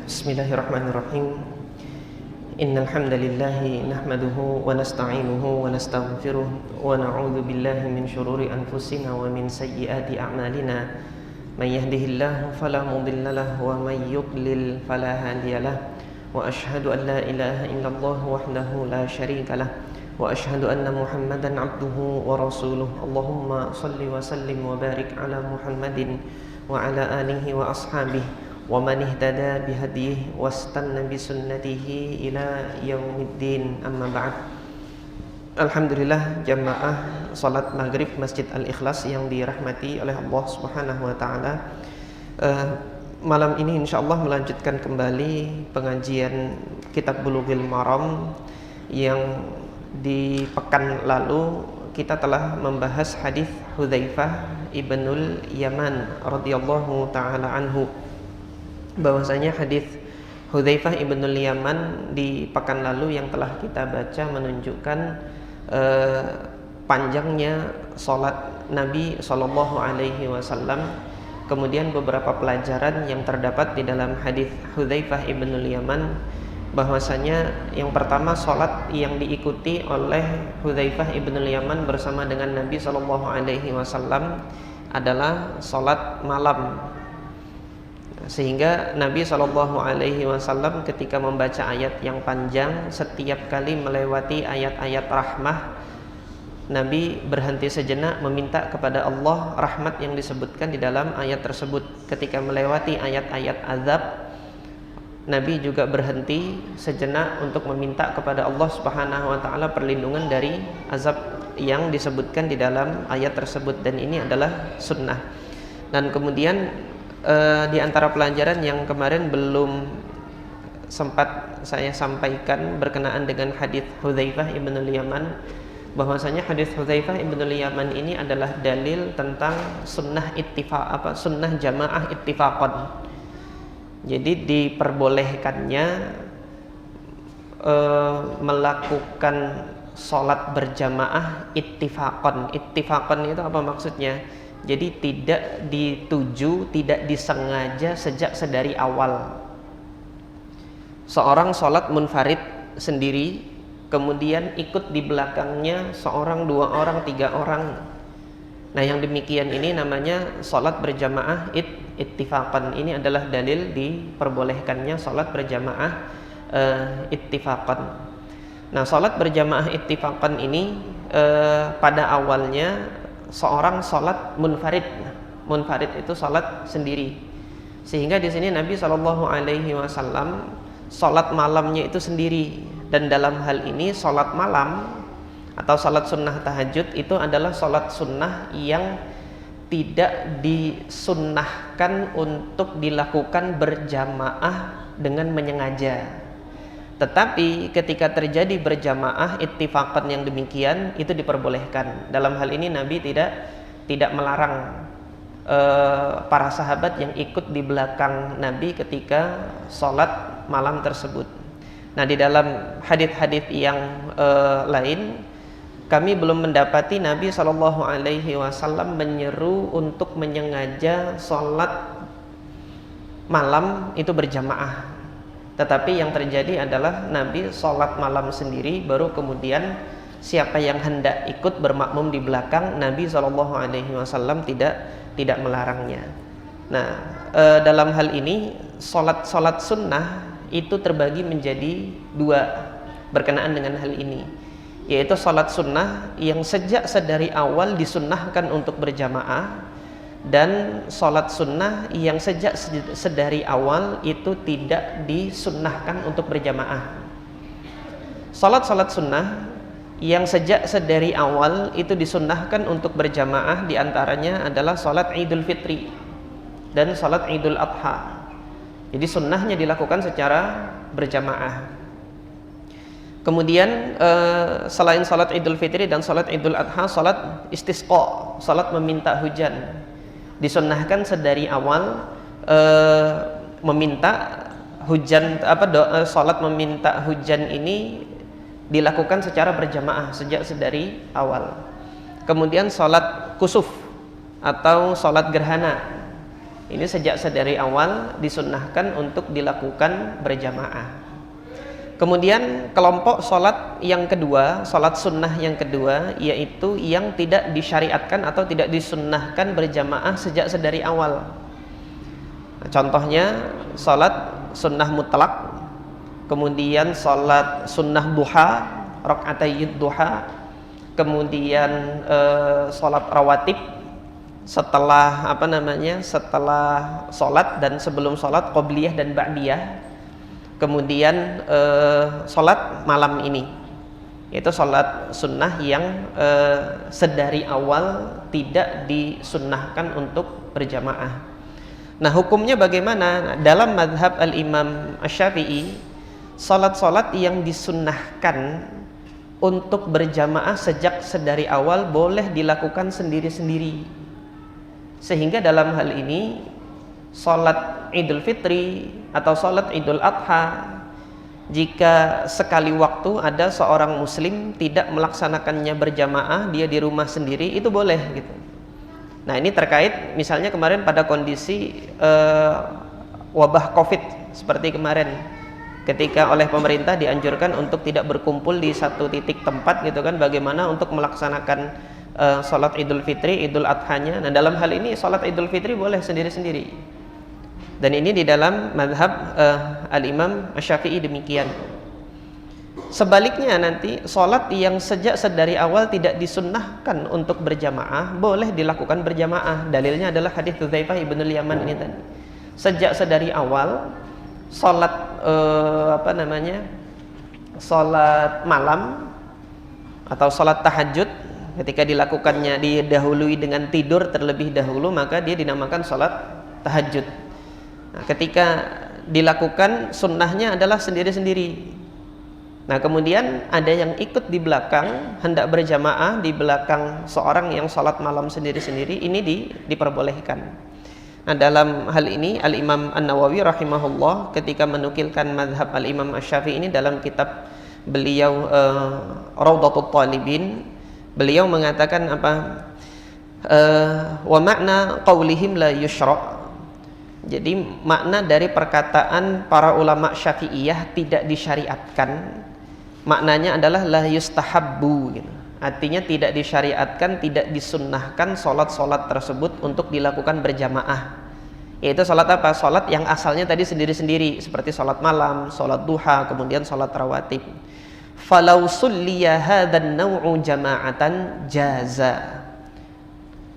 Bismillahirrahmanirrahim. Innal hamdalillah nahmaduhu wa nasta'inuhu wa nastaghfiruh wa na'udzu billahi min shururi anfusina wa min sayyiati a'malina. May yahdihillahu fala mudilla lahu wa may yudlil fala hadiyalah. Wa asyhadu an la ilaha illallah wahdahu la syarika lah. Wa asyhadu anna Muhammadan 'abduhu wa rasuluh. Allahumma shalli wa sallim wa barik ala Muhammadin wa ala alihi wa ashabihi wa man ihtada bihadyihi wastanna bisunnatihi ila yaumiddin, amma ba'd. Alhamdulillah, jamaah salat maghrib Masjid Al-Ikhlas yang dirahmati oleh Allah Subhanahu wa taala. Malam ini insyaallah melanjutkan kembali pengajian Kitab Bulughul Maram yang di pekan lalu kita telah membahas hadis Hudzaifah ibnul Yaman radhiyallahu taala anhu. Bahwasanya hadis Hudzaifah ibnul Yaman di pekan lalu yang telah kita baca menunjukkan panjangnya salat Nabi sallallahu alaihi wasallam. Kemudian beberapa pelajaran yang terdapat di dalam hadis Hudzaifah ibnul Yaman, bahwasanya yang pertama, salat yang diikuti oleh Hudzaifah ibnul Yaman bersama dengan Nabi sallallahu alaihi wasallam adalah salat malam. Sehingga Nabi Shallallahu Alaihi Wasallam ketika membaca ayat yang panjang, setiap kali melewati ayat-ayat rahmah, Nabi berhenti sejenak meminta kepada Allah rahmat yang disebutkan di dalam ayat tersebut. Ketika melewati ayat-ayat azab, Nabi juga berhenti sejenak untuk meminta kepada Allah Subhanahu Wa Taala perlindungan dari azab yang disebutkan di dalam ayat tersebut. Dan ini adalah sunnah. Dan kemudian di antara pelajaran yang kemarin belum sempat saya sampaikan berkenaan dengan hadis Hudzaifah ibnul Yaman, bahwasanya hadis Hudzaifah ibnul Yaman ini adalah dalil tentang sunnah ittifaq, sunnah jamaah ittifaqan. Jadi diperbolehkannya melakukan sholat berjamaah ittifaqan. Ittifaqan itu apa maksudnya? Jadi tidak dituju, tidak disengaja sejak sedari awal. Seorang sholat munfarid sendiri, kemudian ikut di belakangnya seorang, dua orang, tiga orang. Nah, yang demikian ini namanya sholat berjamaah ittifaqan. Ini adalah dalil diperbolehkannya sholat berjamaah ittifaqan. Nah, sholat berjamaah ittifaqan ini pada awalnya seorang sholat munfarid. Munfarid itu sholat sendiri. Sehingga di sini Nabi Shallallahu Alaihi Wasallam sholat malamnya itu sendiri. Dan dalam hal ini sholat malam atau sholat sunnah tahajud itu adalah sholat sunnah yang tidak disunnahkan untuk dilakukan berjamaah dengan menyengaja. Tetapi ketika terjadi berjamaah ittifaqan yang demikian, itu diperbolehkan. Dalam hal ini Nabi tidak melarang para sahabat yang ikut di belakang Nabi ketika sholat malam tersebut. Nah, di dalam hadits-hadits yang lain, kami belum mendapati Nabi Shallallahu Alaihi Wasallam menyeru untuk menyengaja sholat malam itu berjamaah. Tetapi yang terjadi adalah Nabi sholat malam sendiri, baru kemudian siapa yang hendak ikut bermakmum di belakang, Nabi SAW tidak melarangnya. Nah, dalam hal ini sholat sunnah itu terbagi menjadi dua berkenaan dengan hal ini, yaitu sholat sunnah yang sejak sedari awal disunnahkan untuk berjamaah, dan sholat sunnah yang sejak sedari awal itu tidak disunnahkan untuk berjamaah. Sholat sunnah yang sejak sedari awal itu disunnahkan untuk berjamaah, diantaranya adalah sholat Idul Fitri dan sholat Idul Adha. Jadi sunnahnya dilakukan secara berjamaah. Kemudian selain sholat Idul Fitri dan sholat Idul Adha, sholat istisqa, sholat meminta hujan, disunnahkan sedari awal meminta hujan, sholat meminta hujan ini dilakukan secara berjamaah sejak sedari awal. Kemudian sholat kusuf atau sholat gerhana, Ini sejak sedari awal disunnahkan untuk dilakukan berjamaah. Kemudian kelompok sholat yang kedua, sholat sunnah yang kedua, yaitu yang tidak disyariatkan atau tidak disunnahkan berjamaah sejak sedari awal. Nah, contohnya sholat sunnah mutlak, kemudian sholat sunnah duha, rakaatayid duha, kemudian sholat rawatib setelah setelah sholat dan sebelum sholat, qobliyah dan ba'diyah. Kemudian sholat malam ini, yaitu sholat sunnah yang sedari awal tidak disunnahkan untuk berjamaah. Nah, hukumnya bagaimana? Dalam madhab al-Imam Asy-Syafi'i, sholat-sholat yang disunnahkan untuk berjamaah sejak sedari awal boleh dilakukan sendiri-sendiri. Sehingga dalam hal ini sholat Idul Fitri atau sholat Idul Adha, jika sekali waktu ada seorang muslim tidak melaksanakannya berjamaah, dia di rumah sendiri, itu boleh gitu. Nah, ini terkait misalnya kemarin pada kondisi wabah COVID seperti kemarin, ketika oleh pemerintah dianjurkan untuk tidak berkumpul di satu titik tempat gitu kan, bagaimana untuk melaksanakan sholat Idul Fitri, Idul Adhanya. Nah, dalam hal ini sholat Idul Fitri boleh sendiri-sendiri. Dan ini di dalam madhab al-Imam Asy-Syafi'i demikian. Sebaliknya nanti sholat yang sejak sedari awal tidak disunnahkan untuk berjamaah boleh dilakukan berjamaah. Dalilnya adalah hadis Hudzaifah ibnul Yaman ini tadi. Sejak sedari awal sholat sholat malam atau sholat tahajud, ketika dilakukannya didahului dengan tidur terlebih dahulu, maka dia dinamakan sholat tahajud. Nah, ketika dilakukan sunnahnya adalah sendiri-sendiri. Nah, kemudian ada yang ikut di belakang, hendak berjamaah di belakang seorang yang sholat malam sendiri-sendiri, ini diperbolehkan. Nah, dalam hal ini Al-Imam An-Nawawi rahimahullah ketika menukilkan madhab Al-Imam Asy-Syafi'i ini dalam kitab beliau Rawdatul Talibin, beliau mengatakan wa makna qaulihim la yusyra'. Jadi makna dari perkataan para ulama Syafi'iyah tidak disyariatkan, maknanya adalah la yustahabbu gitu. Artinya tidak disyariatkan, tidak disunnahkan sholat-sholat tersebut untuk dilakukan berjamaah. Yaitu sholat apa? Sholat yang asalnya tadi sendiri-sendiri, seperti sholat malam, sholat duha, kemudian sholat rawatib. Falau sulliya hadzan naw'u jama'atan jaza.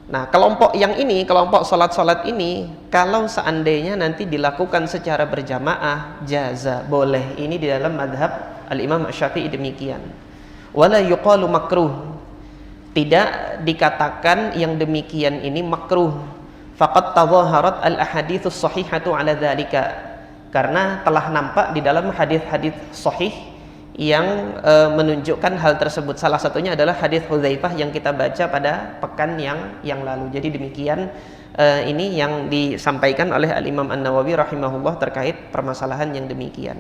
Nah, kelompok yang ini, kelompok sholat-sholat ini, kalau seandainya nanti dilakukan secara berjamaah, jaza, boleh. Ini di dalam madhab al-Imam Asy-Syafi'i demikian. Wala yuqalu makruh, tidak dikatakan yang demikian ini makruh. Faqad tadhaharat al-ahaditsus shahihatu ala dzalika, karena telah nampak di dalam hadis-hadis sahih yang menunjukkan hal tersebut. Salah satunya adalah hadis Hudzaifah yang kita baca pada pekan yang lalu. Jadi demikian ini yang disampaikan oleh Al-Imam An-Nawawi rahimahullah terkait permasalahan yang demikian.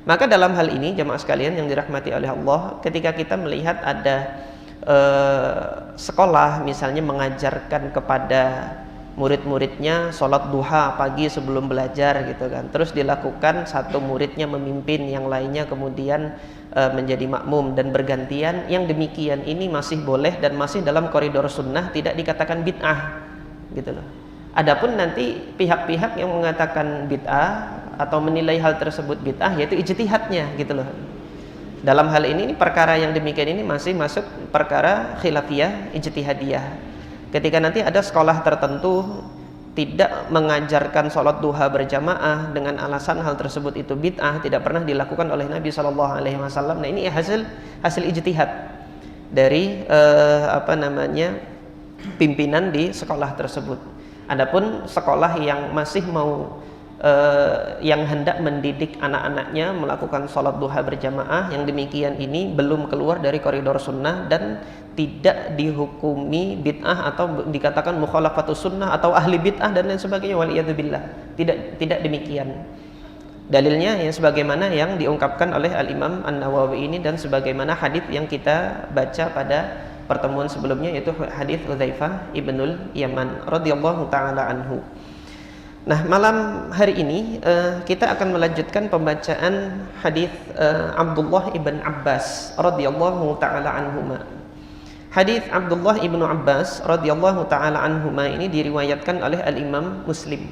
Maka dalam hal ini jamaah sekalian yang dirahmati oleh Allah, ketika kita melihat ada sekolah misalnya mengajarkan kepada murid-muridnya sholat duha pagi sebelum belajar gitu kan, terus dilakukan satu muridnya memimpin, yang lainnya kemudian menjadi makmum dan bergantian, yang demikian ini masih boleh dan masih dalam koridor sunnah, tidak dikatakan bid'ah gitu loh. Adapun nanti pihak-pihak yang mengatakan bid'ah atau menilai hal tersebut bid'ah, yaitu ijtihadnya gitu loh. Dalam hal ini perkara yang demikian ini masih masuk perkara khilafiyah ijtihadiyah. Ketika nanti ada sekolah tertentu tidak mengajarkan sholat duha berjamaah dengan alasan hal tersebut itu bid'ah, tidak pernah dilakukan oleh Nabi SAW. Nah, ini hasil ijtihad dari pimpinan di sekolah tersebut. Adapun sekolah yang masih mau yang hendak mendidik anak-anaknya melakukan sholat duha berjamaah, yang demikian ini belum keluar dari koridor sunnah dan tidak dihukumi bid'ah atau dikatakan mukhalafatus sunnah atau ahli bid'ah dan lain sebagainya, waliyadzubillah. Tidak demikian. Dalilnya yang sebagaimana yang diungkapkan oleh Al-Imam An-Nawawi ini dan sebagaimana hadis yang kita baca pada pertemuan sebelumnya, yaitu hadis Hudzaifah ibnul Yaman radhiyallahu taala anhu. Nah, malam hari ini kita akan melanjutkan pembacaan hadis Abdullah ibn Abbas radhiyallahu taala anhuma. Hadis Abdullah ibn Abbas radhiyallahu taala anhuma ini diriwayatkan oleh Al-Imam Muslim.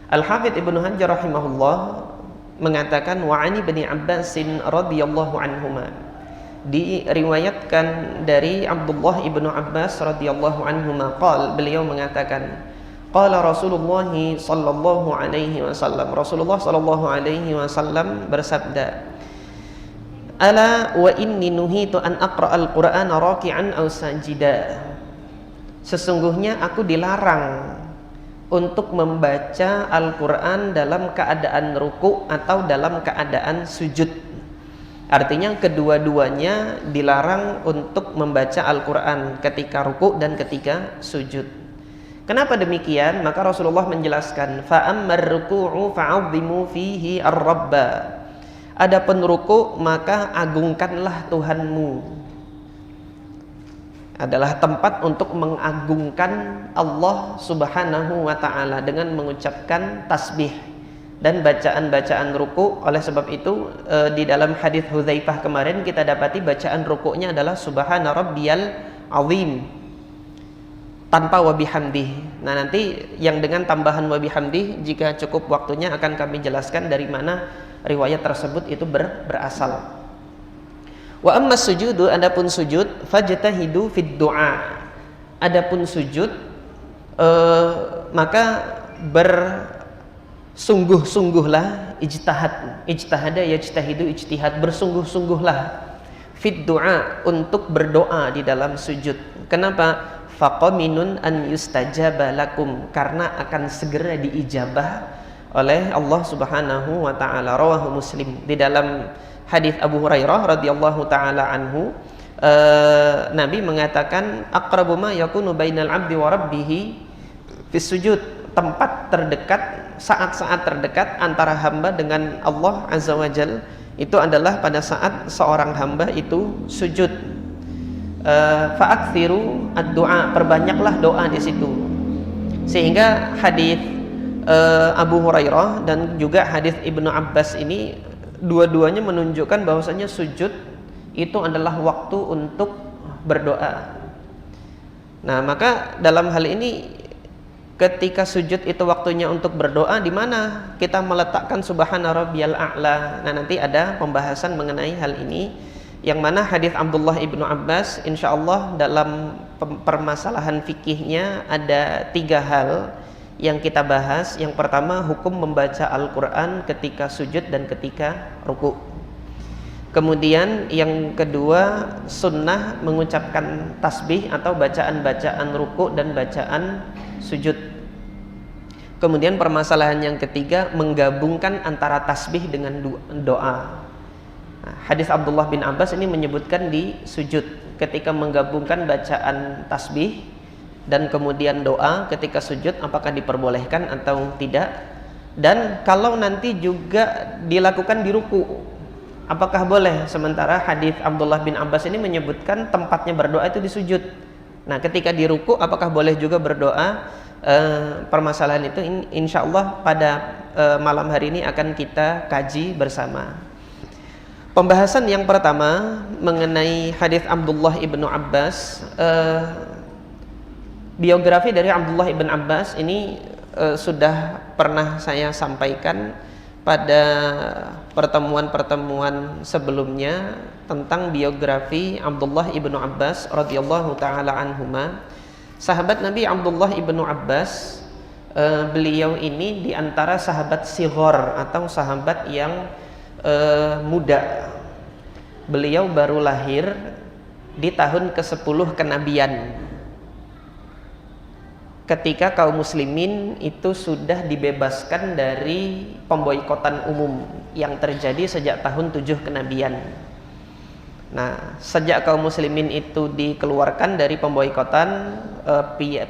Al-Hafidz Ibnu Hajar rahimahullah mengatakan wa ani bin Abbas radhiyallahu anhuma. Diriwayatkan dari Abdullah ibn Abbas radhiyallahu anhuma qala, beliau mengatakan qala Rasulullah sallallahu alaihi wasallam, Rasulullah sallallahu alaihi wasallam bersabda, ala wa inni nuhitu an aqra'al qur'ana raki'an aw sajida. Sesungguhnya aku dilarang untuk membaca Al-Qur'an dalam keadaan ruku' atau dalam keadaan sujud. Artinya kedua-duanya dilarang untuk membaca Al-Qur'an ketika ruku' dan ketika sujud. Kenapa demikian? Maka Rasulullah menjelaskan, fa ammar ruku'u fa'azzimu fihi ar-rabba. Adapun ruku' maka agungkanlah Tuhanmu. Adalah tempat untuk mengagungkan Allah Subhanahu wa taala dengan mengucapkan tasbih dan bacaan-bacaan ruku'. Oleh sebab itu di dalam hadis Hudzaifah kemarin kita dapati bacaan ruku'nya adalah subhana rabbiyal azim tanpa wabihamdih. Nah, nanti yang dengan tambahan wabihamdih jika cukup waktunya akan kami jelaskan dari mana riwayat tersebut itu berasal. Wa amma sujudu, adapun sujud, fajtahidu fid du'a. Adapun sujud maka bersungguh-sungguhlah, ijtahada yajtahidu ijtihad, bersungguh-sungguhlah fid du'a, untuk berdoa di dalam sujud. Kenapa? Faqaminun an yustajaba lakum, karena akan segera diijabah oleh Allah Subhanahu wa taala. Rawahu Muslim. Di dalam hadis Abu Hurairah radhiyallahu taala anhu, Nabi mengatakan aqrabu ma yakunu bainal 'abdi wa rabbih fis sujud. Tempat terdekat, saat-saat terdekat antara hamba dengan Allah Azza wa Jalla itu adalah pada saat seorang hamba itu sujud. Fa'aktsiru ad-du'a, perbanyaklah doa di situ. Sehingga hadis Abu Hurairah dan juga hadis Ibnu Abbas ini dua-duanya menunjukkan bahwasanya sujud itu adalah waktu untuk berdoa. Nah, maka dalam hal ini ketika sujud itu waktunya untuk berdoa, di mana kita meletakkan subhana rabbiyal a'la. Nah, nanti ada pembahasan mengenai hal ini, yang mana hadis Abdullah ibnu Abbas insyaallah dalam permasalahan fikihnya ada 3 hal yang kita bahas. Yang pertama, hukum membaca Al-Quran ketika sujud dan ketika ruku'. Kemudian yang kedua, sunnah mengucapkan tasbih atau bacaan-bacaan ruku' dan bacaan sujud. Kemudian permasalahan yang ketiga, menggabungkan antara tasbih dengan doa. Nah, hadis Abdullah bin Abbas ini menyebutkan di sujud, ketika menggabungkan bacaan tasbih dan kemudian doa ketika sujud, apakah diperbolehkan atau tidak. Dan kalau nanti juga dilakukan di ruku, apakah boleh? Sementara hadis Abdullah bin Abbas ini menyebutkan tempatnya berdoa itu di sujud. Nah, ketika di ruku apakah boleh juga berdoa? Permasalahan itu insyaallah pada malam hari ini akan kita kaji bersama. Pembahasan yang pertama mengenai hadis Abdullah ibnu Abbas. Biografi dari Abdullah ibn Abbas ini sudah pernah saya sampaikan pada pertemuan-pertemuan sebelumnya tentang biografi Abdullah ibnu Abbas radhiyallahu taala anhuma. Sahabat Nabi Abdullah ibnu Abbas, beliau ini diantara sahabat sighar atau sahabat yang muda. Beliau baru lahir di tahun ke-10 kenabian, ketika kaum muslimin itu sudah dibebaskan dari pemboikotan umum yang terjadi sejak tahun 7 kenabian. Nah, sejak kaum muslimin itu dikeluarkan dari pemboikotan,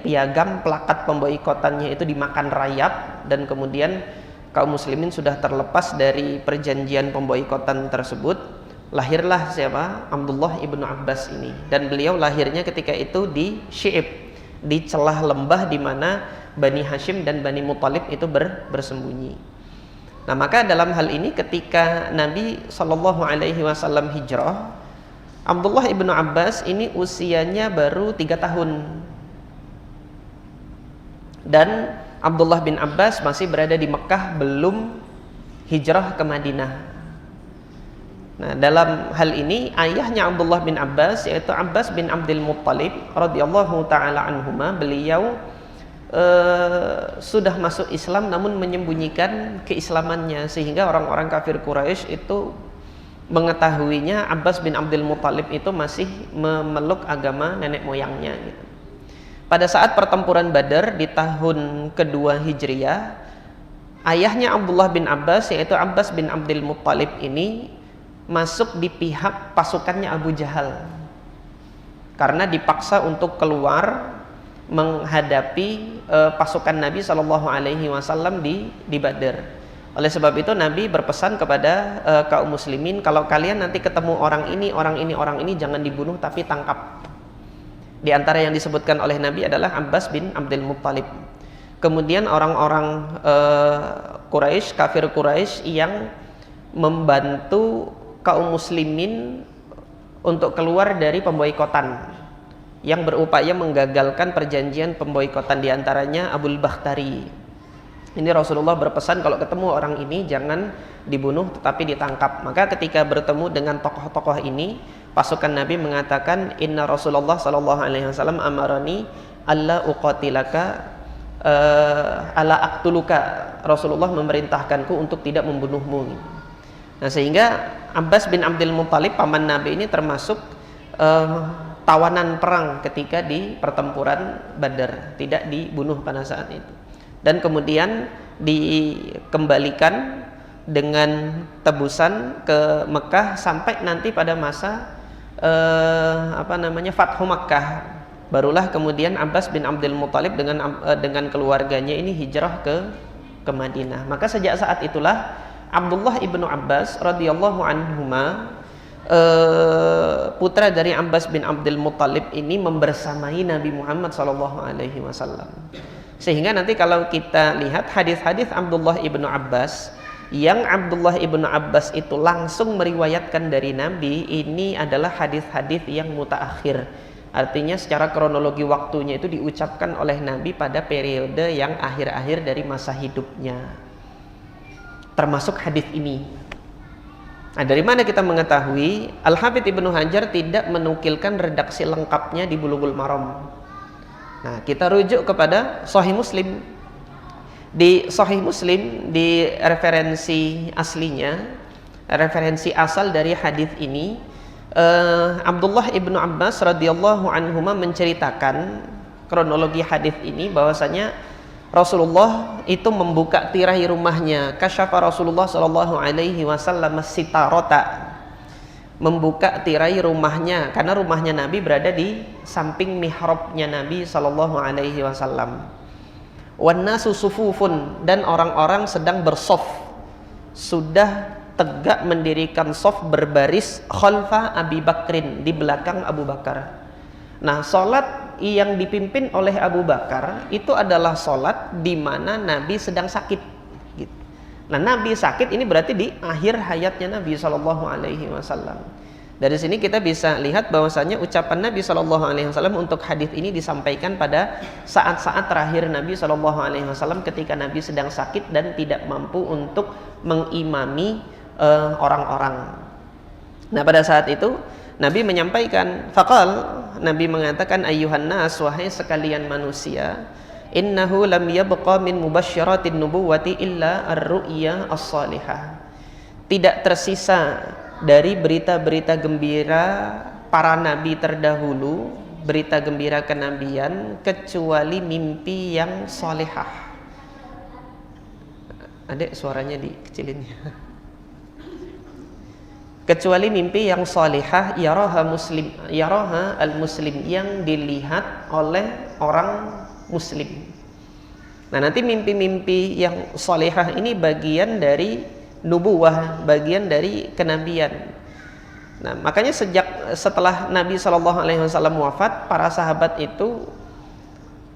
piagam plakat pemboikotannya itu dimakan rayap, dan kemudian kaum muslimin sudah terlepas dari perjanjian pemboikotan tersebut. Lahirlah siapa? Abdullah ibnu Abbas ini. Dan beliau lahirnya ketika itu di Syi'ib, di celah lembah di mana Bani Hashim dan Bani Muthalib itu bersembunyi. Nah, maka dalam hal ini ketika Nabi Shallallahu Alaihi Wasallam hijrah, Abdullah ibnu Abbas ini usianya baru 3 tahun, dan Abdullah bin Abbas masih berada di Mekah, belum hijrah ke Madinah. Nah, dalam hal ini ayahnya Abdullah bin Abbas, yaitu Abbas bin Abdul Muttalib radhiyallahu taala anhuma, beliau sudah masuk Islam namun menyembunyikan keislamannya, sehingga orang-orang kafir Quraisy itu mengetahuinya Abbas bin Abdul Muttalib itu masih memeluk agama nenek moyangnya gitu. Pada saat pertempuran Badar di tahun kedua Hijriyah, ayahnya Abdullah bin Abbas, yaitu Abbas bin Abdul Muttalib ini masuk di pihak pasukannya Abu Jahal karena dipaksa untuk keluar menghadapi pasukan Nabi Shallallahu Alaihi Wasallam di Badar. Oleh sebab itu Nabi berpesan kepada kaum muslimin, kalau kalian nanti ketemu orang ini jangan dibunuh tapi tangkap. Di antara yang disebutkan oleh Nabi adalah Abbas bin Abdul Muttalib. Kemudian orang-orang Quraisy, kafir Quraisy yang membantu kaum muslimin untuk keluar dari pemboikotan, yang berupaya menggagalkan perjanjian pemboikotan, diantaranya Abul Bakhtari. Ini Rasulullah berpesan kalau ketemu orang ini jangan dibunuh tetapi ditangkap. Maka ketika bertemu dengan tokoh-tokoh ini, pasukan Nabi mengatakan, Inna Rasulullah sallallahu alaihi wasallam amarani alla uqatilaka ala aqtuluka. Rasulullah memerintahkanku untuk tidak membunuhmu. Nah, sehingga Abbas bin Abdul Muttalib, paman Nabi ini, termasuk tawanan perang ketika di pertempuran Badar, tidak dibunuh pada saat itu, dan kemudian dikembalikan dengan tebusan ke Mekah sampai nanti pada masa Fathu Makkah, barulah kemudian Abbas bin Abdul Muttalib dengan keluarganya ini hijrah ke Madinah. Maka sejak saat itulah Abdullah ibnu Abbas radhiyallahu anhuma, putra dari Abbas bin Abdul Muttalib ini, membersamai Nabi Muhammad SAW. Sehingga nanti kalau kita lihat hadis-hadis Abdullah ibnu Abbas, yang Abdullah ibnu Abbas itu langsung meriwayatkan dari Nabi, ini adalah hadis-hadis yang mutaakhir. Artinya secara kronologi waktunya itu diucapkan oleh Nabi pada periode yang akhir-akhir dari masa hidupnya, termasuk hadis ini. Nah, dari mana kita mengetahui? Al-Hafidz Ibnu Hajar tidak menukilkan redaksi lengkapnya di Bulughul Maram. Nah, kita rujuk kepada Sahih Muslim. Di Sahih Muslim, di referensi aslinya, referensi asal dari hadis ini, Abdullah ibnu Abbas radhiyallahu anhuma menceritakan kronologi hadis ini, bahwasanya Rasulullah itu membuka tirai rumahnya. Kasyafa Rasulullah sallallahu alaihi wasallam sitarota, membuka tirai rumahnya, karena rumahnya Nabi berada di samping mihrabnya Nabi sallallahu alaihi wasallam. Wan nasu sufufun, dan orang-orang sedang bersof, sudah tegak mendirikan sof berbaris khalfa Abi Bakrin, di belakang Abu Bakar. Nah, salat yang dipimpin oleh Abu Bakar itu adalah salat di mana Nabi sedang sakit gitu. Nah, Nabi sakit ini berarti di akhir hayatnya Nabi sallallahu alaihi wasallam. Dari sini kita bisa lihat bahwasanya ucapan Nabi sallallahu alaihi wasallam untuk hadis ini disampaikan pada saat-saat terakhir Nabi sallallahu alaihi wasallam, ketika Nabi sedang sakit dan tidak mampu untuk mengimami orang-orang. Nah, pada saat itu Nabi menyampaikan, faqal, Nabi mengatakan, ayyuhan nas, wahai sekalian manusia, innahu lam yabqa min mubasysyaratin nubuwati illa ar-ru'ya as-salihah. Tidak tersisa dari berita-berita gembira para nabi terdahulu, berita gembira kenabian, kecuali mimpi yang salihah. Adek, suaranya dikecilin ya. Kecuali mimpi yang salihah, yaraha al-muslim, yang dilihat oleh orang muslim. Nah, nanti mimpi-mimpi yang salihah ini bagian dari nubuwah, bagian dari kenabian. Nah, makanya setelah Nabi SAW wafat, para sahabat itu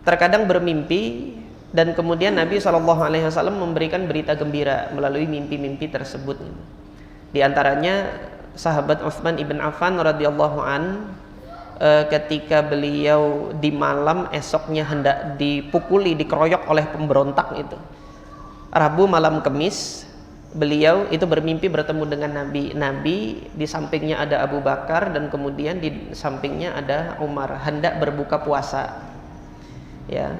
terkadang bermimpi dan kemudian Nabi SAW memberikan berita gembira melalui mimpi-mimpi tersebut. Di antaranya sahabat Utsman ibn Affan radhiyallahu an, ketika beliau di malam esoknya hendak dipukuli, dikeroyok oleh pemberontak itu. Rabu malam Kemis beliau itu bermimpi bertemu dengan Nabi di sampingnya ada Abu Bakar dan kemudian di sampingnya ada Umar, hendak berbuka puasa. Ya.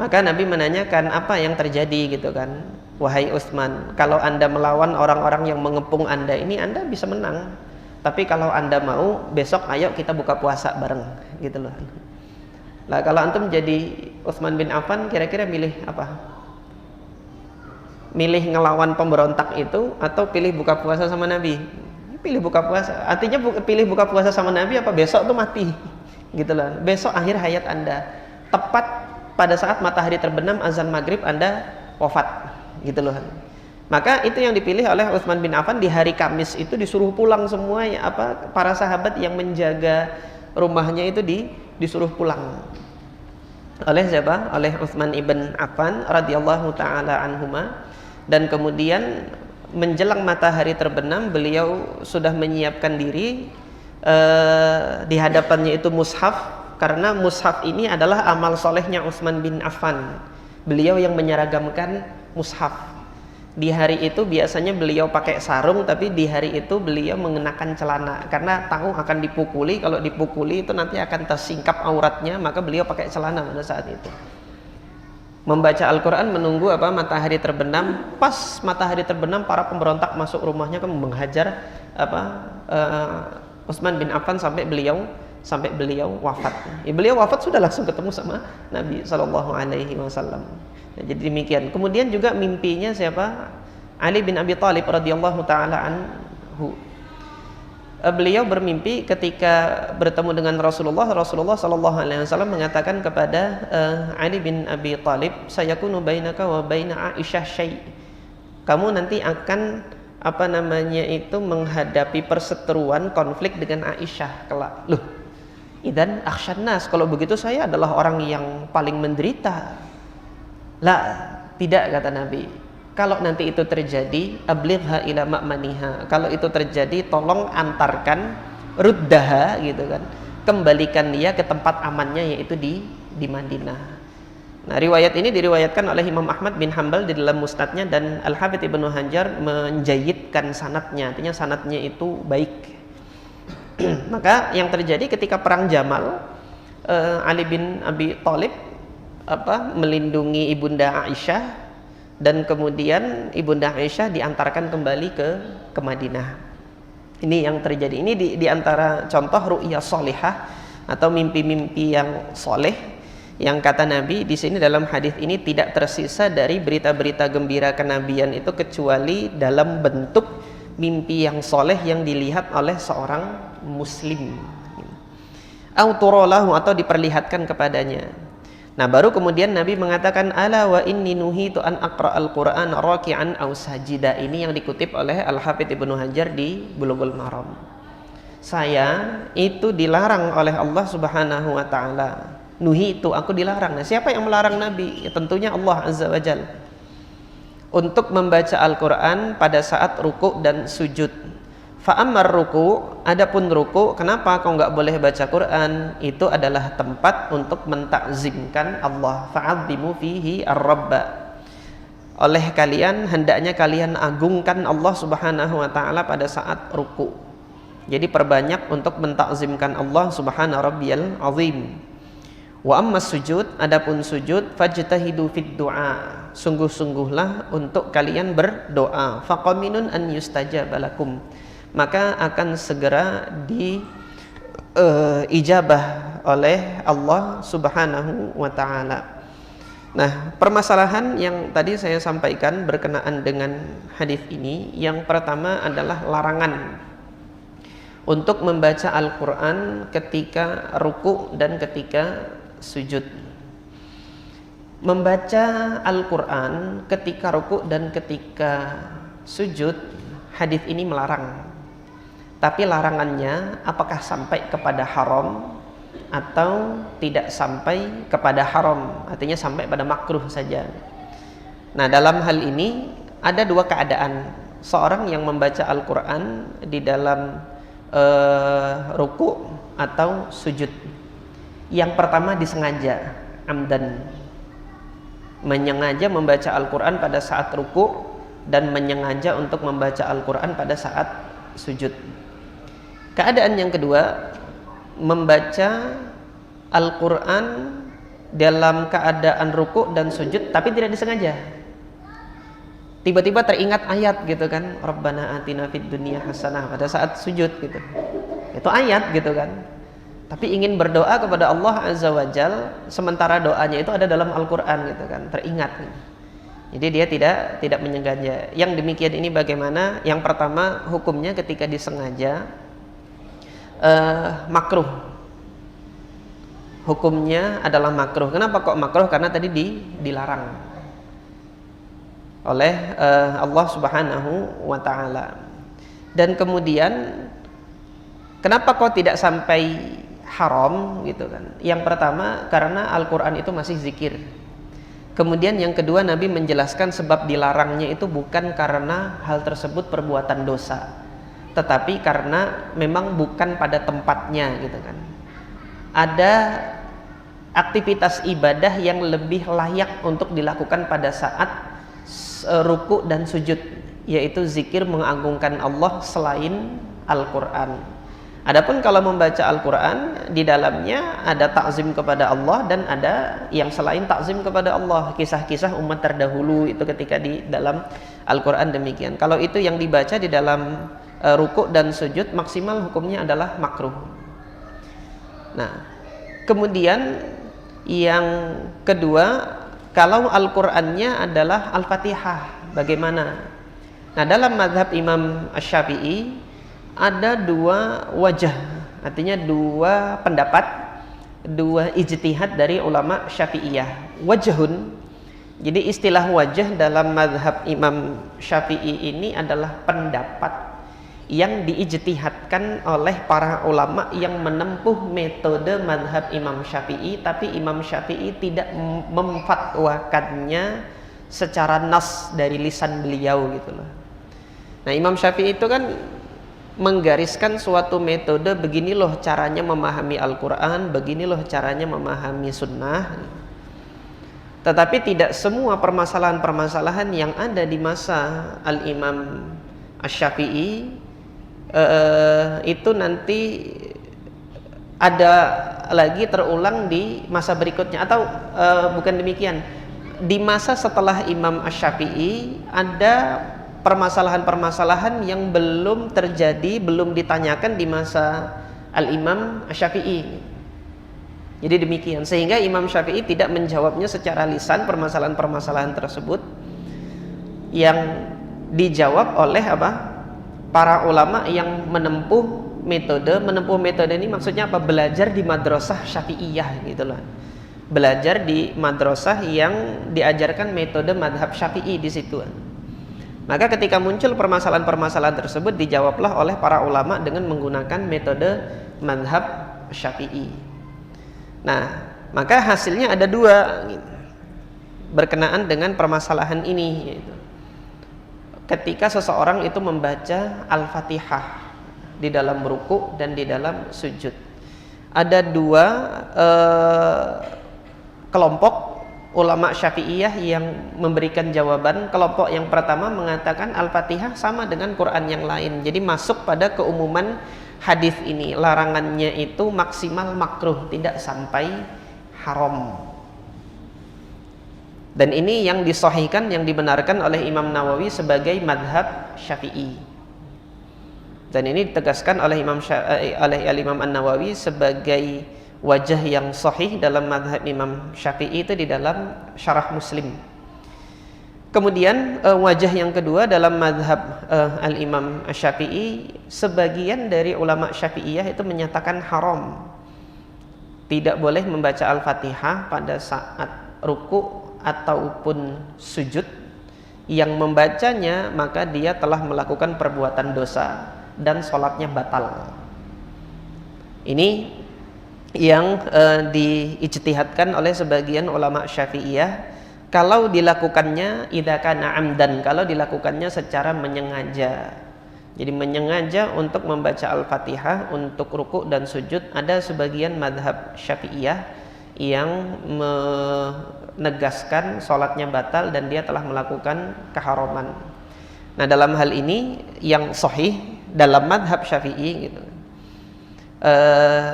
Maka Nabi menanyakan apa yang terjadi gitu kan. Wahai Utsman, kalau Anda melawan orang-orang yang mengepung Anda ini, Anda bisa menang. Tapi kalau Anda mau, besok ayo kita buka puasa bareng gitu loh. Lah kalau antum jadi Utsman bin Affan, kira-kira milih apa? Milih ngelawan pemberontak itu atau pilih buka puasa sama Nabi? Pilih buka puasa. Artinya pilih buka puasa sama Nabi apa besok tuh mati. Gitu loh. Besok akhir hayat Anda. Tepat pada saat matahari terbenam azan maghrib Anda wafat. Gitu loh. Maka itu yang dipilih oleh Utsman bin Affan. Di hari Kamis itu disuruh pulang semua ya, para sahabat yang menjaga rumahnya itu disuruh pulang. Oleh siapa? Oleh Utsman ibn Affan radhiyallahu taala anhuma. Dan kemudian menjelang matahari terbenam beliau sudah menyiapkan diri, di hadapannya itu mushaf, karena mushaf ini adalah amal solehnya Utsman bin Affan. Beliau yang menyeragamkan mushaf. Di hari itu biasanya beliau pakai sarung, tapi di hari itu beliau mengenakan celana karena tahu akan dipukuli. Kalau dipukuli itu nanti akan tersingkap auratnya, maka beliau pakai celana pada saat itu. Membaca Al-Quran menunggu matahari terbenam. Pas matahari terbenam, para pemberontak masuk rumahnya kan menghajar Utsman bin Affan sampai beliau wafat. Beliau wafat sudah langsung ketemu sama Nabi SAW. Jadi demikian. Kemudian juga mimpinya siapa? Ali bin Abi Thalib radhiyallahu taala anhu. Beliau bermimpi ketika bertemu dengan Rasulullah sallallahu alaihi wasallam mengatakan kepada Ali bin Abi Thalib, sayakunu bainaka wa baina Aisyah syai'. Kamu nanti akan menghadapi perseteruan, konflik dengan Aisyah kelak. Loh, idzan akhsyan nas, kalau begitu saya adalah orang yang paling menderita. Lah, tidak, kata Nabi. Kalau nanti itu terjadi, abligha ila ma'maniha. Kalau itu terjadi, tolong antarkan, ruddaha gitu kan. Kembalikan dia ke tempat amannya, yaitu di Madinah. Nah, riwayat ini diriwayatkan oleh Imam Ahmad bin Hanbal di dalam musnadnya, dan Al-Hafidz Ibnu Hajar menjayidkan sanadnya. Artinya sanadnya itu baik. Maka yang terjadi ketika perang Jamal, Ali bin Abi Thalib melindungi ibunda Aisyah, dan kemudian ibunda Aisyah diantarkan kembali ke Madinah. Ini yang terjadi. Ini di antara contoh ru'ya sholihah atau mimpi-mimpi yang soleh, yang kata Nabi di sini dalam hadis ini tidak tersisa dari berita-berita gembira kenabian itu kecuali dalam bentuk mimpi yang soleh yang dilihat oleh seorang muslim. Atau diperlihatkan kepadanya. Nah, baru kemudian Nabi mengatakan, ala wa inni nuhitu an aqra al-Qur'an raki'an aw sajida. Ini yang dikutip oleh Al-Hafidz Ibnu Hajar di Bulughul Maram. Saya itu dilarang oleh Allah Subhanahu wa taala. Nuhitu, aku dilarang. Nah, siapa yang melarang Nabi? Ya, tentunya Allah Azza wa Jalla. Untuk membaca Al-Qur'an pada saat ruku' dan sujud. Fa'ammar ruku', adapun ruku', kenapa kau enggak boleh baca Quran? Itu adalah tempat untuk mentakzimkan Allah. Fa'azzimu fihi ar-rabba. Oleh kalian, hendaknya kalian agungkan Allah Subhanahu wa taala pada saat ruku'. Jadi perbanyak untuk mentakzimkan Allah Subhanahu rabbiyal azim. Wa ammas sujud, adapun sujud, fajtahidu fid du'a. Sungguh-sungguhlah untuk kalian berdoa. Faqaminun an yustajaba lakum. Maka akan segera ijabah oleh Allah Subhanahu wa taala. Nah, permasalahan yang tadi saya sampaikan berkenaan dengan hadis ini, yang pertama adalah larangan untuk membaca Al-Qur'an ketika ruku' dan ketika sujud. Membaca Al-Qur'an ketika ruku' dan ketika sujud, hadis ini melarang. Tapi larangannya apakah sampai kepada haram? atau tidak sampai kepada haram, artinya sampai pada makruh saja. Nah, dalam hal ini ada dua keadaan. Seorang yang membaca Al-Quran di dalam ruku atau sujud. Yang pertama disengaja, amdan, menyengaja membaca Al-Quran pada saat ruku dan menyengaja untuk membaca Al-Quran pada saat sujud. Keadaan yang kedua, membaca Al-Quran dalam keadaan ruku dan sujud tapi tidak disengaja. Tiba-tiba teringat ayat gitu kan, Rabbana atina fid dunya hasanah pada saat sujud gitu. Itu ayat gitu kan. Tapi ingin berdoa kepada Allah Azza wa Jal, sementara doanya itu ada dalam Al-Quran gitu kan, teringat gitu. Jadi dia tidak menyengaja. Yang demikian ini bagaimana? Yang pertama, hukumnya ketika disengaja makruh. Hukumnya adalah makruh. Kenapa kok makruh? Karena tadi dilarang oleh Allah Subhanahu wa taala. Dan kemudian kenapa kok tidak sampai haram gitu kan? Yang pertama, karena Al-Qur'an itu masih zikir. Kemudian yang kedua, Nabi menjelaskan sebab dilarangnya itu bukan karena hal tersebut perbuatan dosa, tetapi karena memang bukan pada tempatnya gitu kan. Ada aktivitas ibadah yang lebih layak untuk dilakukan pada saat ruku dan sujud, yaitu zikir mengagungkan Allah selain Al-Quran. Adapun kalau membaca Al-Quran, di dalamnya ada takzim kepada Allah dan ada yang selain takzim kepada Allah, kisah-kisah umat terdahulu itu ketika di dalam Al-Quran demikian. Kalau itu yang dibaca di dalam ruku dan sujud, maksimal hukumnya adalah makruh. Nah, kemudian yang kedua, kalau Al-Qur'annya adalah Al-Fatihah, bagaimana? Nah, dalam mazhab Imam Asy-Syafi'i ada dua wajah, artinya dua pendapat, dua ijtihad dari ulama Syafi'iyah. Wajhun, jadi istilah wajah dalam mazhab Imam Syafi'i ini adalah pendapat yang diijtihadkan oleh para ulama yang menempuh metode mazhab Imam Syafi'i, tapi Imam Syafi'i tidak memfatwakannya secara nas dari lisan beliau gitu loh. Nah, Imam Syafi'i itu kan menggariskan suatu metode, begini loh caranya memahami Al-Quran, begini loh caranya memahami sunnah. Tetapi tidak semua permasalahan-permasalahan yang ada di masa Al-Imam Asy-Syafi'i itu nanti ada lagi terulang di masa berikutnya, atau bukan demikian, di masa setelah Imam Asy-Syafi'i ada permasalahan-permasalahan yang belum terjadi, belum ditanyakan di masa Al-Imam Asy-Syafi'i. Jadi demikian, sehingga Imam Syafi'i tidak menjawabnya secara lisan permasalahan-permasalahan tersebut, yang dijawab oleh apa? Para ulama yang menempuh metode ini maksudnya apa? Belajar di madrasah Syafi'iyah gitu loh. Belajar di madrasah yang diajarkan metode madhab Syafi'i di situ. Maka ketika muncul permasalahan-permasalahan tersebut, dijawablah oleh para ulama dengan menggunakan metode madhab Syafi'i. Nah, maka hasilnya ada dua berkenaan dengan permasalahan ini, yaitu ketika seseorang itu membaca Al-Fatihah di dalam ruku dan di dalam sujud. Ada dua kelompok ulama Syafi'iyah yang memberikan jawaban. Kelompok yang pertama mengatakan Al-Fatihah sama dengan Quran yang lain, jadi masuk pada keumuman hadis ini. Larangannya itu maksimal makruh, tidak sampai haram. Dan ini yang disahihkan, yang dibenarkan oleh Imam Nawawi sebagai madhab Syafi'i. Dan ini ditegaskan oleh Imam An-Nawawi sebagai wajah yang sahih dalam madhab Imam Syafi'i itu di dalam Syarah Muslim. Kemudian wajah yang kedua dalam madhab Al-Imam Syafi'i, sebagian dari ulama Syafi'iyah itu menyatakan haram, tidak boleh membaca Al-Fatihah pada saat ruku ataupun sujud. Yang membacanya maka dia telah melakukan perbuatan dosa dan sholatnya batal. Ini yang diijtihadkan oleh sebagian ulama Syafi'iyah, kalau dilakukannya idza kana amdan, kalau dilakukannya secara menyengaja. Jadi menyengaja untuk membaca Al-Fatihah untuk ruku' dan sujud, ada sebagian madhab Syafi'iyah yang menegaskan sholatnya batal dan dia telah melakukan keharaman. Nah, dalam hal ini yang sahih dalam madhab Syafi'i gitu,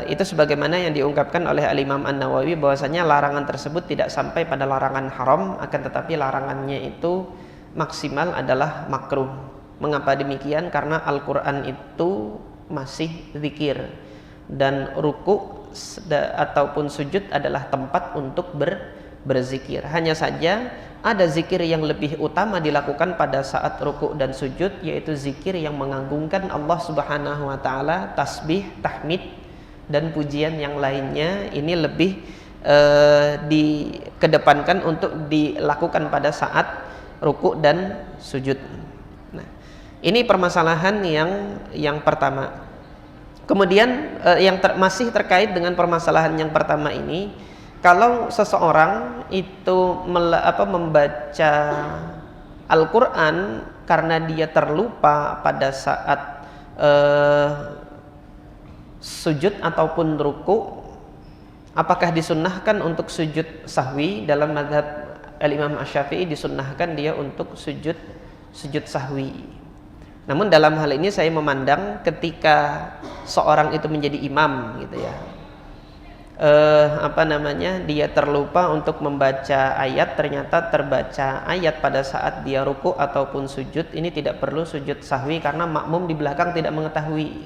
itu sebagaimana yang diungkapkan oleh Al-Imam An-Nawawi, bahwasanya larangan tersebut tidak sampai pada larangan haram, akan tetapi larangannya itu maksimal adalah makruh. Mengapa demikian? Karena Al-Quran itu masih zikir, dan ruku ataupun sujud adalah tempat untuk berzikir. Hanya saja ada zikir yang lebih utama dilakukan pada saat ruku dan sujud, yaitu zikir yang mengagungkan Allah Subhanahu wa taala, tasbih, tahmid dan pujian yang lainnya. Ini lebih dikedepankan untuk dilakukan pada saat ruku dan sujud. Nah, ini permasalahan yang pertama. Kemudian yang masih terkait dengan permasalahan yang pertama ini, kalau seseorang itu membaca Al-Quran karena dia terlupa pada saat sujud ataupun ruku, apakah disunnahkan untuk sujud sahwi? Dalam mazhab Al-Imam Asy-Syafi'i disunnahkan dia untuk sujud sahwi. Namun dalam hal ini saya memandang ketika seorang itu menjadi imam gitu ya, dia terlupa untuk membaca ayat, ternyata terbaca ayat pada saat dia ruku ataupun sujud, ini tidak perlu sujud sahwi karena makmum di belakang tidak mengetahui,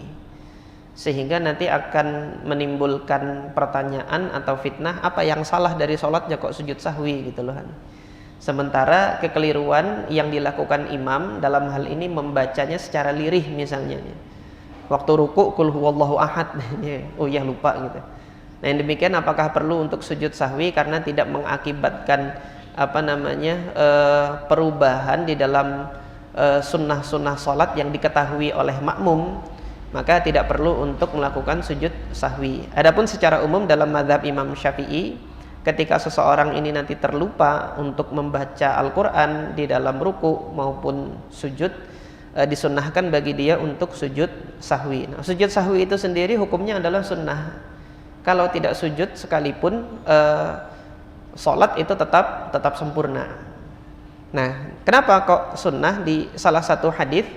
sehingga nanti akan menimbulkan pertanyaan atau fitnah, apa yang salah dari sholatnya kok sujud sahwi gitu loh. Sementara kekeliruan yang dilakukan imam dalam hal ini membacanya secara lirih, misalnya waktu ruku qul huwallahu ahad, oh ya lupa gitu. Nah, yang demikian apakah perlu untuk sujud sahwi karena tidak mengakibatkan perubahan di dalam sunnah-sunnah sholat yang diketahui oleh makmum, maka tidak perlu untuk melakukan sujud sahwi. Adapun secara umum dalam mazhab Imam Syafi'i, ketika seseorang ini nanti terlupa untuk membaca Al-Quran di dalam ruku maupun sujud, disunnahkan bagi dia untuk sujud sahwi. Nah, sujud sahwi itu sendiri hukumnya adalah sunnah. Kalau tidak sujud sekalipun, sholat itu tetap sempurna. Nah, kenapa kok sunnah? Di salah satu hadis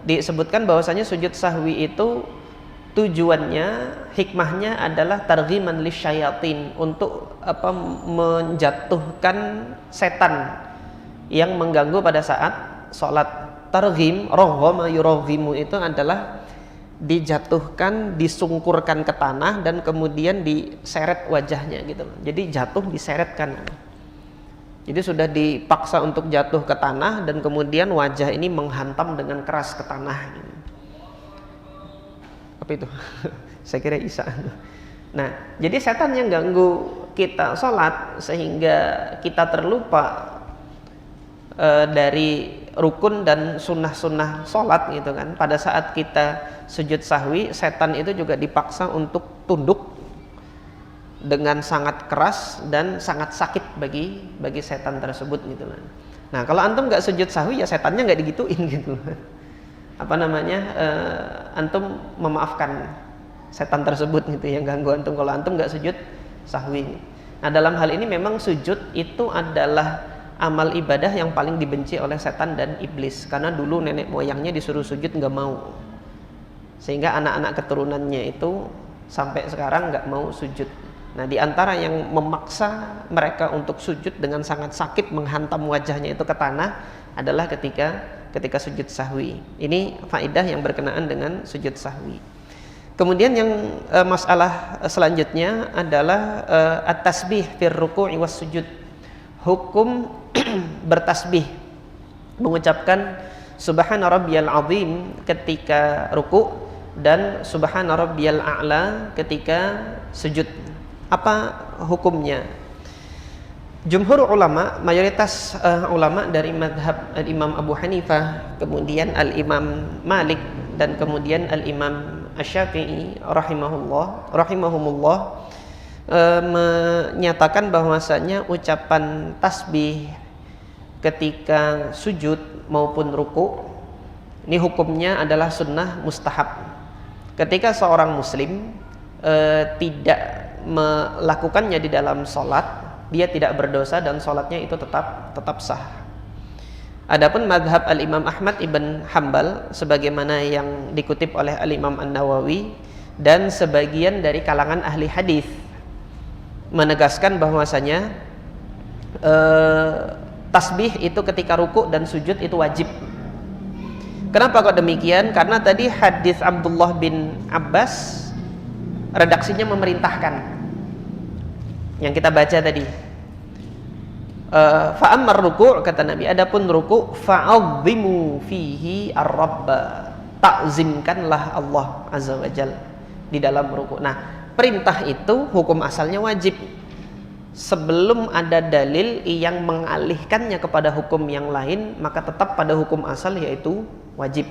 disebutkan bahwasanya sujud sahwi itu tujuannya, hikmahnya adalah targhiman lisyayatin, untuk menjatuhkan setan yang mengganggu pada saat sholat. Targhim, roghama yuroghimu, itu adalah dijatuhkan, disungkurkan ke tanah dan kemudian diseret wajahnya gitu. Jadi jatuh diseretkan. Jadi sudah dipaksa untuk jatuh ke tanah dan kemudian wajah ini menghantam dengan keras ke tanah. Apa itu? Saya kira Isa. Nah, jadi setan yang ganggu kita sholat sehingga kita terlupa dari rukun dan sunnah-sunnah sholat gitu kan. Pada saat kita sujud sahwi, setan itu juga dipaksa untuk tunduk dengan sangat keras dan sangat sakit bagi setan tersebut gitu kan. Nah, kalau antum nggak sujud sahwi, ya setannya nggak digituin gitu. Antum memaafkan setan tersebut gitu yang ganggu antum kalau antum nggak sujud sahwi. Nah, dalam hal ini memang sujud itu adalah amal ibadah yang paling dibenci oleh setan dan iblis, karena dulu nenek moyangnya disuruh sujud nggak mau, sehingga anak-anak keturunannya itu sampai sekarang nggak mau sujud. Nah, di antara yang memaksa mereka untuk sujud dengan sangat sakit menghantam wajahnya itu ke tanah adalah ketika sujud sahwi. Ini faedah yang berkenaan dengan sujud sahwi. Kemudian yang masalah selanjutnya adalah at-tasbih fir ruku'i was sujud. Hukum bertasbih, mengucapkan subhana rabbiyal azim ketika ruku' dan subhana rabbiyal a'la ketika sujud. Apa hukumnya? Jumhur ulama, mayoritas ulama dari madhab Al-Imam Abu Hanifah, kemudian Al-Imam Malik dan kemudian Al-Imam Asy-Syafi'i rahimahumullah menyatakan bahwasanya ucapan tasbih ketika sujud maupun ruku ini hukumnya adalah sunnah mustahab. Ketika seorang muslim tidak melakukannya di dalam sholat, dia tidak berdosa dan sholatnya itu tetap sah. Adapun madhab al-Imam Ahmad ibn Hanbal sebagaimana yang dikutip oleh al-Imam An-Nawawi dan sebagian dari kalangan ahli hadis menegaskan bahwasanya tasbih itu ketika ruku dan sujud itu wajib. Kenapa kok demikian? Karena tadi hadis Abdullah bin Abbas redaksinya memerintahkan yang kita baca tadi. Fa'ammar ruku' kata Nabi, adapun ruku' fa'azzimu fihi ar-rabba, takzimkanlah Allah azza wajal di dalam ruku'. Nah, perintah itu hukum asalnya wajib. Sebelum ada dalil yang mengalihkannya kepada hukum yang lain, maka tetap pada hukum asal yaitu wajib.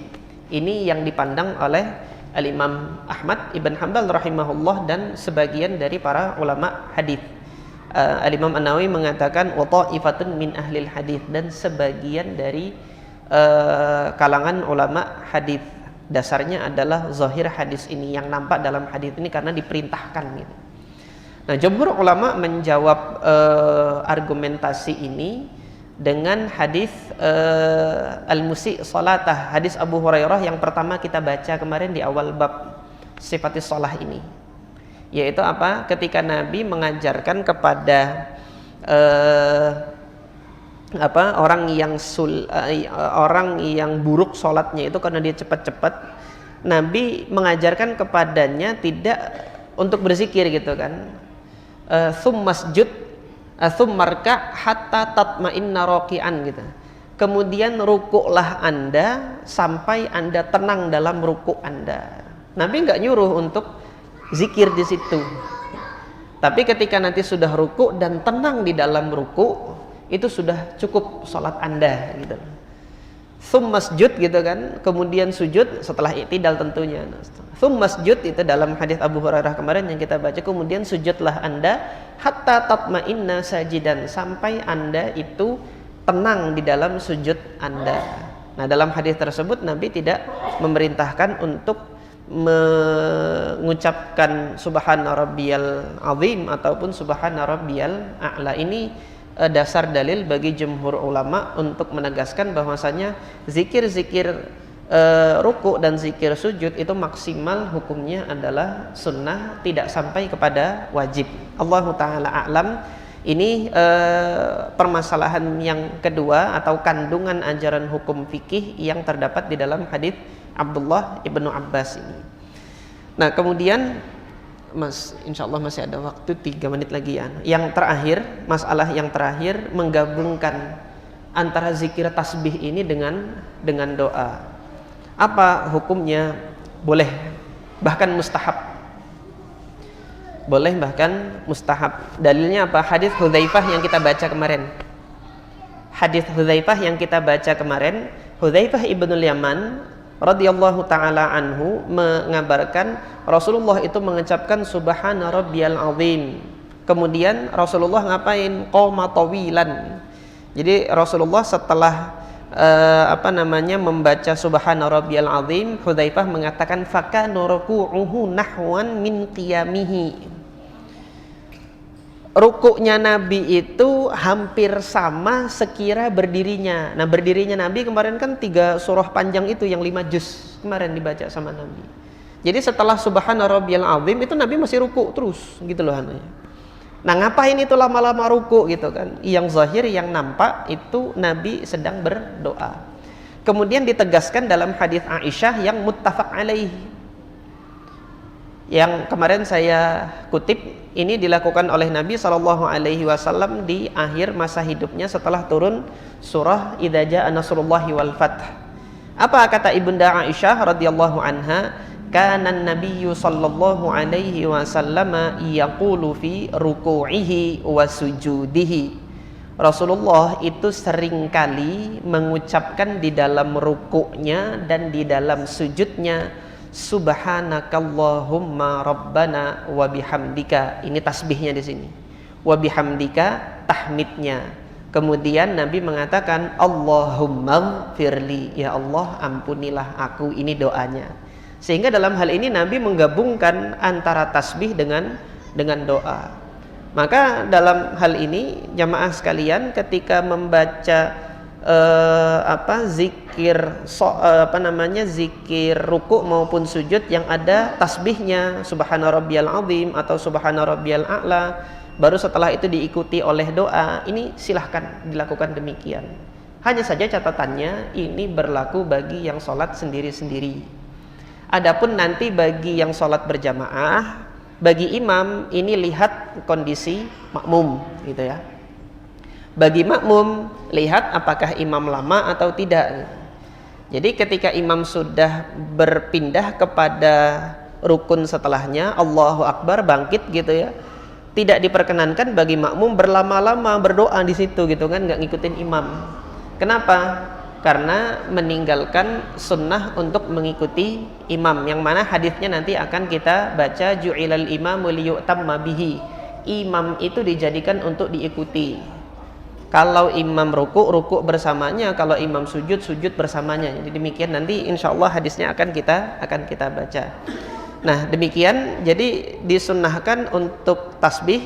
Ini yang dipandang oleh al-Imam Ahmad ibn Hanbal rahimahullah dan sebagian dari para ulama hadis. Al-Imam An-Nawawi mengatakan wa ta'ifatun min ahlil hadis, dan sebagian dari kalangan ulama hadis. Dasarnya adalah zahir hadis ini, yang nampak dalam hadis ini karena diperintahkan gitu. Nah, jumhur ulama menjawab argumentasi ini dengan hadis al-musi' salatah, hadis Abu Hurairah yang pertama kita baca kemarin di awal bab sifatis shalah ini. Yaitu apa? Ketika Nabi mengajarkan kepada orang yang buruk sholatnya itu karena dia cepat-cepat, Nabi mengajarkan kepadanya tidak untuk berzikir gitu kan. Tsummasjud tsummarka hatta tatma'inna raqi'an gitu. Kemudian rukuklah Anda sampai Anda tenang dalam rukuk Anda. Nabi enggak nyuruh untuk zikir di situ. Tapi ketika nanti sudah ruku dan tenang di dalam ruku, itu sudah cukup sholat Anda gitu. Tsummasjud gitu kan, kemudian sujud setelah i'tidal tentunya. Tsummasjud itu dalam hadis Abu Hurairah kemarin yang kita baca, kemudian sujudlah Anda hatta tatma'inna sajidan, sampai Anda itu tenang di dalam sujud Anda. Nah, dalam hadis tersebut Nabi tidak memerintahkan untuk mengucapkan subhana rabbiyal azim ataupun subhana rabbiyal a'la. Ini dasar dalil bagi jumhur ulama untuk menegaskan bahwasanya zikir-zikir ruku dan zikir sujud itu maksimal hukumnya adalah sunnah, tidak sampai kepada wajib. Allahu ta'ala a'lam. Ini permasalahan yang kedua atau kandungan ajaran hukum fikih yang terdapat di dalam hadis Abdullah ibnu Abbas ini. Nah, kemudian Mas, insya Allah masih ada waktu 3 menit lagi ya. Yang terakhir, masalah yang terakhir menggabungkan antara zikir tasbih ini dengan doa. Apa hukumnya? Boleh, bahkan mustahab. Boleh bahkan mustahab. Dalilnya apa? Hadis Hudzaifah yang kita baca kemarin. Hadis Hudzaifah yang kita baca kemarin, Hudzaifah ibnul Yaman radhiyallahu taala anhu mengabarkan Rasulullah itu mengucapkan subhana rabbiyal azim. Kemudian Rasulullah ngapain? Qoma tawilan. Jadi Rasulullah setelah membaca subhana rabbiyal azim, Hudzaifah mengatakan fakana ruku'uhu nahwan min qiyamihi. Rukuknya Nabi itu hampir sama sekira berdirinya. Nah, berdirinya Nabi kemarin kan 3 surah panjang itu yang 5 juz kemarin dibaca sama Nabi. Jadi setelah subhana rabbiyal azim itu Nabi masih ruku terus gitu loh anaknya. Nah, ngapain itu lama-lama ruku gitu kan? Yang zahir, yang nampak itu Nabi sedang berdoa. Kemudian ditegaskan dalam hadis Aisyah yang muttafaq alaih, yang kemarin saya kutip, ini dilakukan oleh Nabi SAW di akhir masa hidupnya setelah turun surah Idza Jaa Nasrullahi wal Fath. Apa kata Ibunda Aisyah radhiyallahu anha? Kana an-nabiyyu sallallahu alaihi wasallam yaqulu fi ruku'ihi wa sujudihi. Rasulullah itu seringkali mengucapkan di dalam rukuknya dan di dalam sujudnya subhanakallahumma rabbana wa bihamdika. Ini tasbihnya di sini. Wa bihamdika tahmidnya. Kemudian Nabi mengatakan Allahumma firli, ya Allah ampunilah aku. Ini doanya. Sehingga dalam hal ini Nabi menggabungkan antara tasbih dengan doa. Maka dalam hal ini jamaah sekalian ketika membaca zikir zikir ruku maupun sujud yang ada tasbihnya subhana rabbiyal azim atau subhana rabbiyal a'la, baru setelah itu diikuti oleh doa, ini silahkan dilakukan demikian. Hanya saja catatannya ini berlaku bagi yang sholat sendiri-sendiri. Adapun nanti bagi yang sholat berjamaah, bagi imam ini lihat kondisi makmum gitu ya. Bagi makmum lihat apakah imam lama atau tidak. Jadi ketika imam sudah berpindah kepada rukun setelahnya, Allahu Akbar, bangkit gitu ya, tidak diperkenankan bagi makmum berlama-lama berdoa di situ gitu kan, nggak ngikutin imam. Kenapa? Karena meninggalkan sunnah untuk mengikuti imam, yang mana hadisnya nanti akan kita baca, ju'ilal imamu liyu'tamma bihi. Imam itu dijadikan untuk diikuti. Kalau imam ruku bersamanya, kalau imam sujud bersamanya. Jadi demikian, nanti insya Allah hadisnya akan kita baca. Nah demikian, jadi disunnahkan untuk tasbih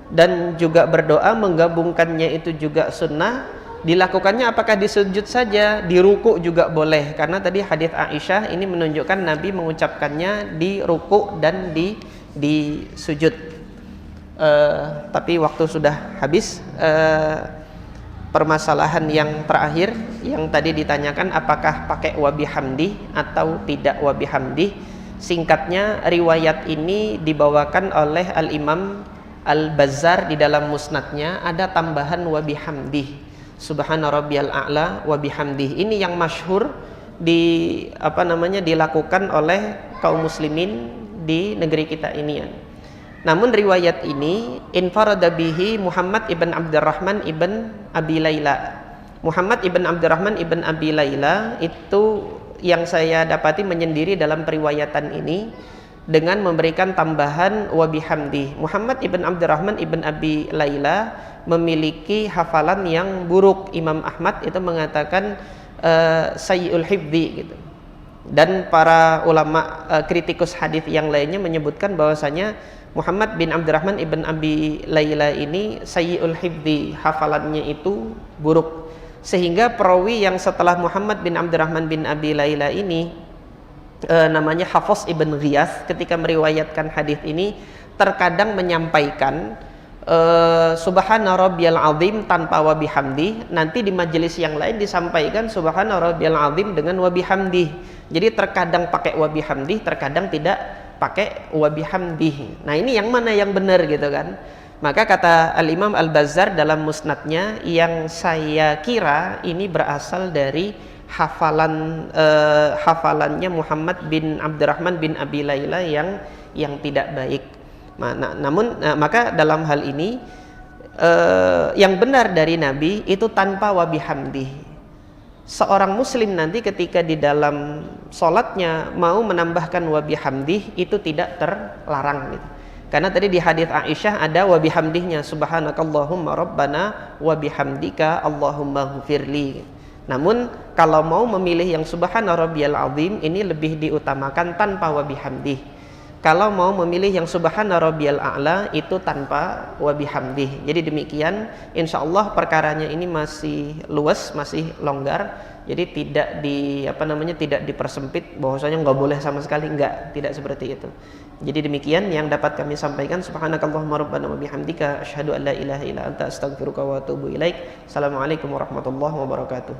dan juga berdoa, menggabungkannya itu juga sunnah. Dilakukannya apakah di sujud saja, di ruku juga boleh. Karena tadi hadis Aisyah ini menunjukkan Nabi mengucapkannya di ruku dan di sujud. Tapi waktu sudah habis. Permasalahan yang terakhir yang tadi ditanyakan, apakah pakai wabihamdi atau tidak wabihamdi. Singkatnya, riwayat ini dibawakan oleh Al-Imam Al-Bazzar di dalam musnadnya, ada tambahan wabihamdi, subhana rabbiyal a'la wabihamdi. Ini yang masyhur dilakukan oleh kaum muslimin di negeri kita ini ya. Namun riwayat ini infarada bihi Muhammad ibn Abdurrahman ibn Abi Layla. Muhammad ibn Abdurrahman ibn Abi Layla itu yang saya dapati menyendiri dalam periwayatan ini dengan memberikan tambahan wabihamdi. Muhammad ibn Abdurrahman ibn Abi Layla memiliki hafalan yang buruk. Imam Ahmad itu mengatakan sayyi'ul hifdzi gitu. Dan para ulama kritikus hadis yang lainnya menyebutkan bahwasanya Muhammad bin Abdurrahman ibn Abi Layla ini sayyi'ul hifdzi, hafalannya itu buruk. Sehingga perawi yang setelah Muhammad bin Abdurrahman bin Abi Layla ini namanya Hafiz ibn Ghiyath, ketika meriwayatkan hadis ini terkadang menyampaikan subhana rabbiyal azim tanpa wabihamdi. Nanti di majelis yang lain disampaikan subhana rabbiyal azim dengan wabihamdi. Jadi terkadang pakai wabihamdi, terkadang tidak pakai wabihamdi. Nah ini yang mana yang benar gitu kan. Maka kata Al-Imam Al-Bazzar dalam musnadnya, yang saya kira ini berasal dari hafalannya Muhammad bin Abdurrahman bin Abi Layla yang tidak baik. Maka dalam hal ini yang benar dari Nabi itu tanpa wabihamdi. Seorang muslim nanti ketika di dalam sholatnya mau menambahkan wabihamdih itu tidak terlarang gitu. Karena tadi di hadis Aisyah ada wabihamdihnya, subhanakallahumma rabbana wabihamdika allahumma ghfirli. Namun kalau mau memilih yang subhana rabbiyal azim ini lebih diutamakan tanpa wabihamdih. Kalau mau memilih yang subhana rabbiyal a'la itu tanpa wabihamdih. Jadi demikian, insya Allah perkaranya ini masih luas, masih longgar. Jadi tidak tidak dipersempit bahwasanya nggak boleh sama sekali, tidak seperti itu. Jadi demikian yang dapat kami sampaikan. Subhanakallahumma rabbana wa bihamdika asyhadu an la ilaha illa anta astaghfiruka wa atubu ilaik. Assalamualaikum warahmatullahi wabarakatuh.